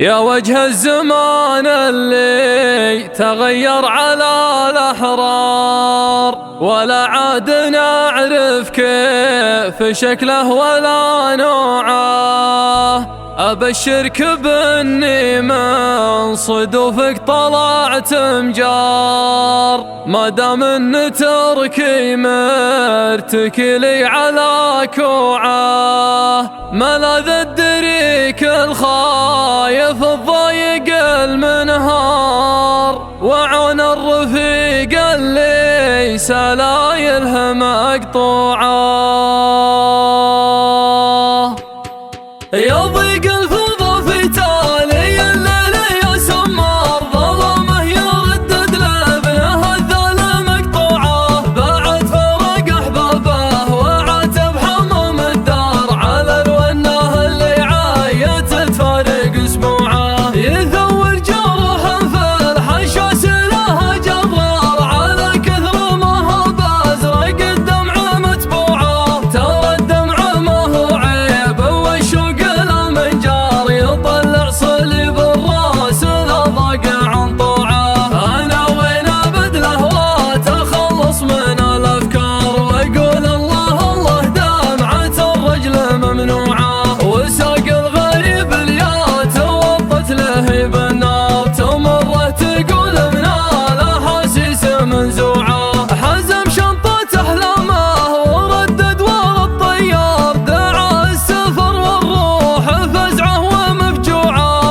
يا وجه الزمان اللي تغير على الأحرار، ولا عاد نعرف كيف شكله ولا نوعه. أبشرك بإني من صدوفك طلعت مجار، ما دام إن تركي مرتكلي على كوعه. ملاذ الدريك الخايف الضايق المنهار، وعون الرفيق اللي سلايلها مقطوعه. يضيق الفضا في تالي الليل يا سمار، ظلامه يردد لابنه الذل مقطوعه. بعد فرق احبابه وعاتب حمام الدار، على الونه اللي عايت تفارق اسبوعه. يثور جرح في الحشا سلاها جرار، على كثر ما هو بازرق الدمع متبوعه. ترى الدمع ما هو عيب والشوق يطلع صليب الراس لا ضاق عن طوعه. انا وين ابد لهوات اخلص من الافكار، واقول الله الله دمعة الرجل ممنوعه. وساق الغريب اليات وطت له بالنار، تمره تقول من الاحاسيس منزوعه. حزم شنطة احلامه وردد ورا الطيار، دعا السفر والروح فزعه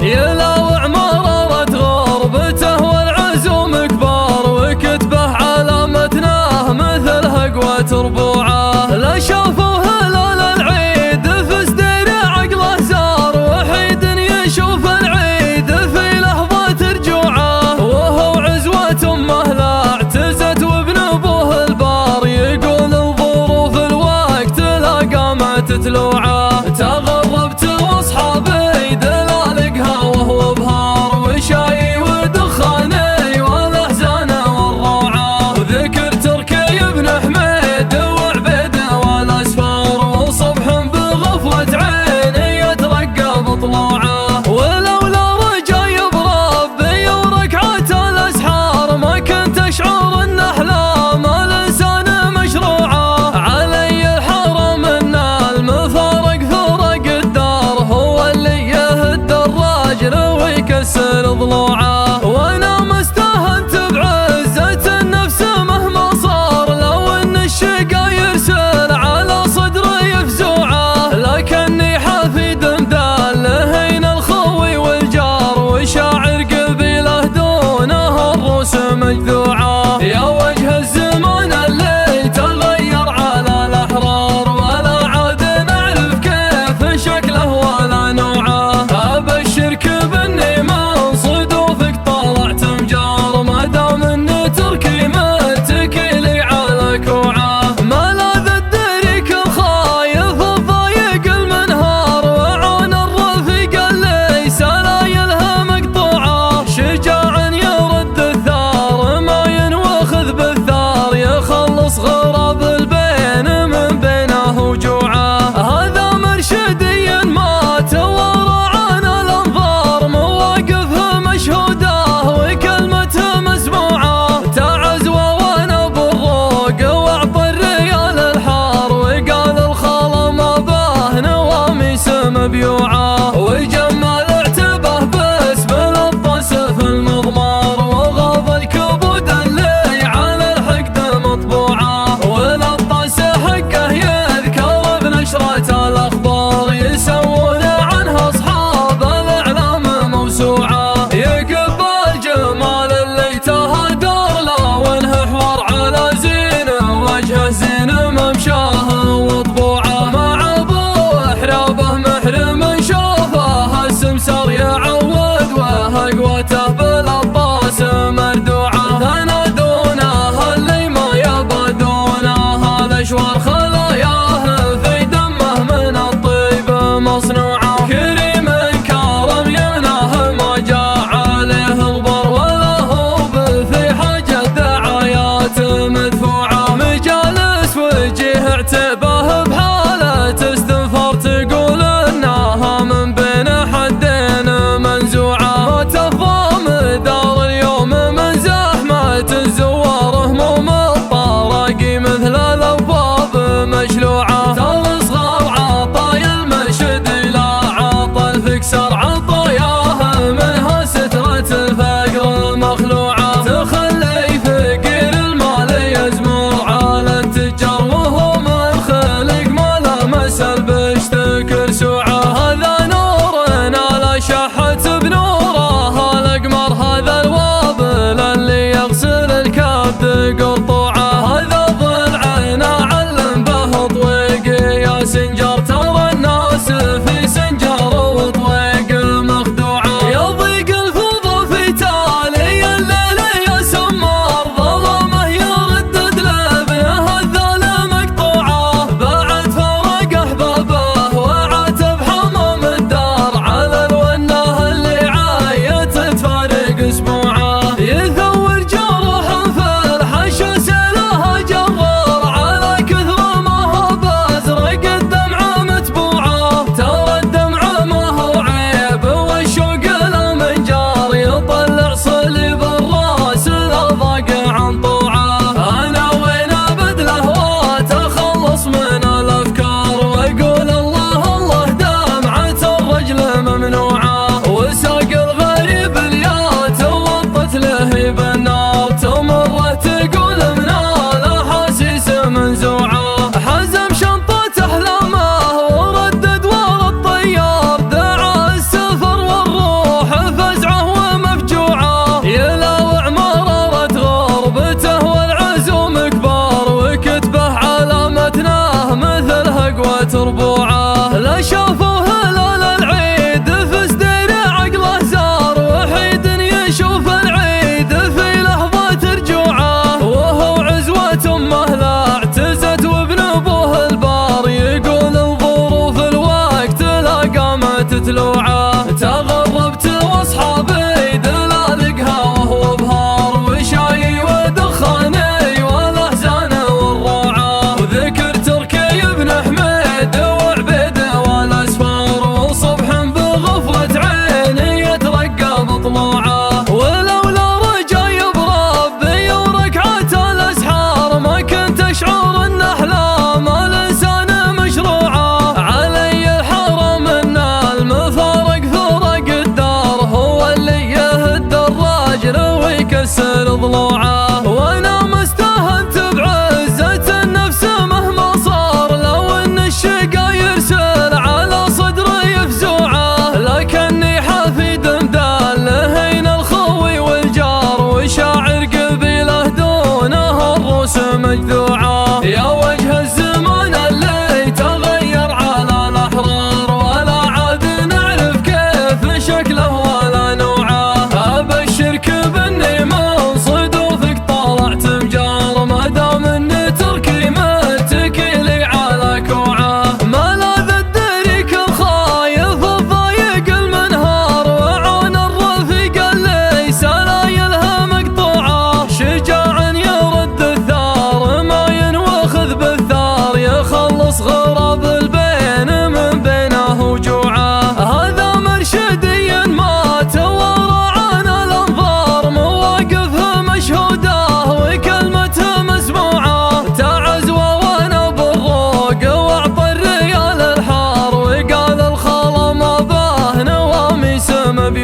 يلاوع مرارة غربته والعزوم كبار، وكتبه على متناه مثل هقوة ربوعه. لا شافوا هلال العيد في سدير عقله زار، وحيد يشوف العيد في لحظة رجوعه. وهو عزوة امه لا اعتزت وابن ابوه البار، يقول الظروف الوقت لا قامت تلوعه. تغربت واصحابي دلالقها وهو بهار، وشاي ودخاني والاحزان والروعه. وذكر تركي بن حميد وعبيده والاسفار، وصبح بغفوه عيني يترقب طلوعه. ولولا رجاي بربي وركعه الاسحار، ما كنت اشعر ان احلام الانسان مشروعه. علي الحرم ان المفارق فرق الدار، هو اللي يهد الراجل ويكسر ضلوعه. وانا مستهنت بعزة النفس مهما صار، لو ان الشقا يرسل على صدري يفزوعه. لكني حفيد مدال هين الخوي والجار، وشاعر قبيله دونه الروس مجذوعه. يا وجه الزمان اللي تغير على الاحرار، ولا عاد نعرف كيف شكله ولا نوعه. ابشرك باني من صدوفك طلعت مجار، ما دام ان تركي متكلي على كوعه. ملاذ الدريك الخايف الضايق المنهار، وعون الرفيق اللي سلايلها مقطوعه. شجاع يرد الثار ما ينوخذ بالثار، يخلص غراب البين من بينه وجوعه. هذا مرشدي ما توارى عن الانظار، مواقفه مشهوده وكلمته مسموعه. تعزوى وانا بالروق واعطى الريال الحار، وقال الخاله ما باه نواميس مبيوعه. وجمال اعتبه باسبل الطسف المضمار، وغاض الكبود اللي على الحقد مطبوعه. وللطس حقه يذكر بنشرة الاخبار، يسوون عنها اصحاب الاعلام موسوعه. يقبل جمال اللي تهدر لونه حوار على زينه، وجهه زينه ممشاه وطبوعه. مع ابوه حرابه محرم نشوفه، السمسار يعود وهقوته بالاطاس مردوعه. انا دونه اللي ما يبدونه، الاشوار خلاياه في دمه من الطيب مصنوعه. كريم كرم يناه ما جاء عليه غبر، ولا هو في حاجه دعايات مدفوعه. مجالس وجيه اعتباه بحاله استنفار، تقول انها من بين حدين منزوعه.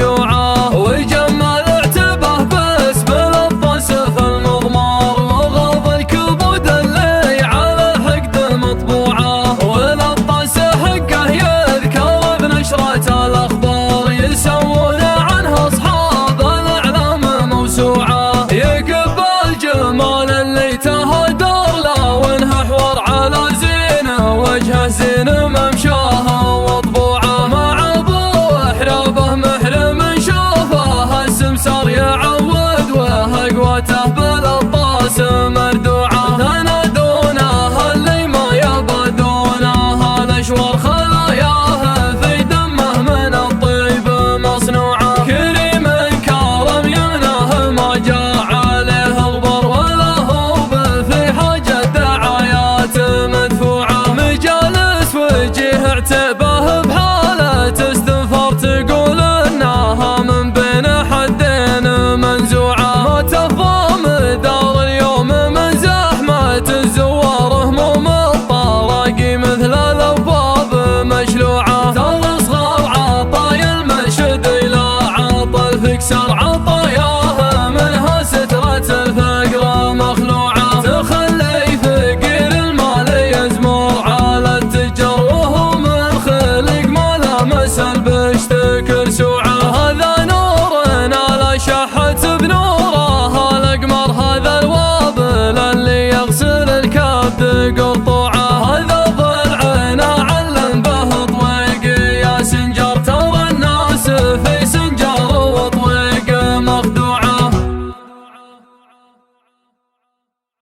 شيوعه.